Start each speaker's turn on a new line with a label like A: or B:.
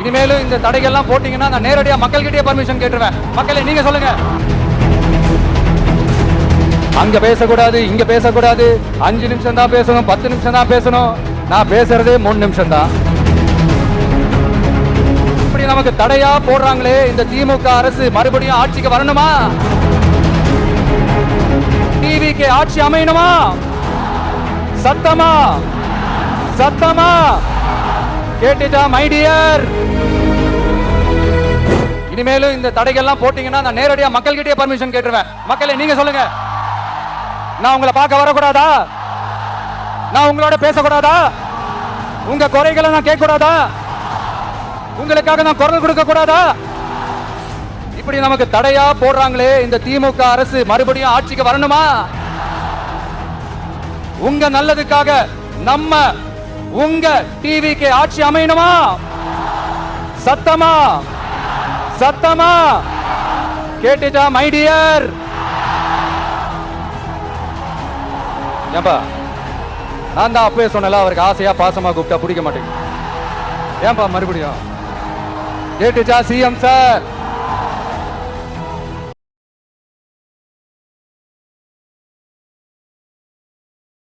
A: இனிமேலும் இந்த தடைகள்லாம் போட்டீங்கன்னா நான் நேரடியா மக்கள்கிட்டயே பர்மிஷன் கேட்டுருவேன். மக்களே நீங்க சொல்லுங்க. அங்க பேசக்கூடாது, இங்க பேசக்கூடாது, 5 நிமிஷம் தான் பேசணும், 10 நிமிஷம் தான் பேசணும். நான் பேசுறதே 3 நிமிஷம் தான். இப்படி நமக்கு தடையா போடுறாங்களே, இந்த திமுக அரசு மறுபடியும் ஆட்சிக்கு வரணுமா? டிவிக்கு ஆட்சி அமையணுமா? சத்தமா சத்தமா கேட்டுட்டா மை டியர். இனிமேலும் இந்த தடைகள்லாம் போட்டீங்கன்னா நான் நேரடியா மக்கள்கிட்டயே பர்மிஷன் கேட்டுருவேன். மக்களே நீங்க சொல்லுங்க. நான் உங்களை பார்க்க வரக்கூடாதா? நான் உங்களோட பேசக்கூடாதா? உங்க குறைகளை நான் கேட்க கூடாதா? உங்களுக்காக நான் குரல் கொடுக்க கூடாதா? இப்படி நமக்கு தடையா போடுறாங்களே, இந்த திமுக அரசு மறுபடியும் ஆட்சிக்கு வரணுமா? உங்க நல்லதுக்காக நம்ம உங்க டிவிக்கு ஆட்சி அமையணுமா? சத்தமா சத்தமா கேட்டுட்டா மை டியர். ஏன்பா நான் தான் அப்பவே சொன்னல, அவருக்கு ஆசையா பாசமா கூப்பிட்டா பிடிக்க மாட்டேங்குது. ஏன்பா மறுபடியும் கேட்டுச்சா சிஎம் சார்?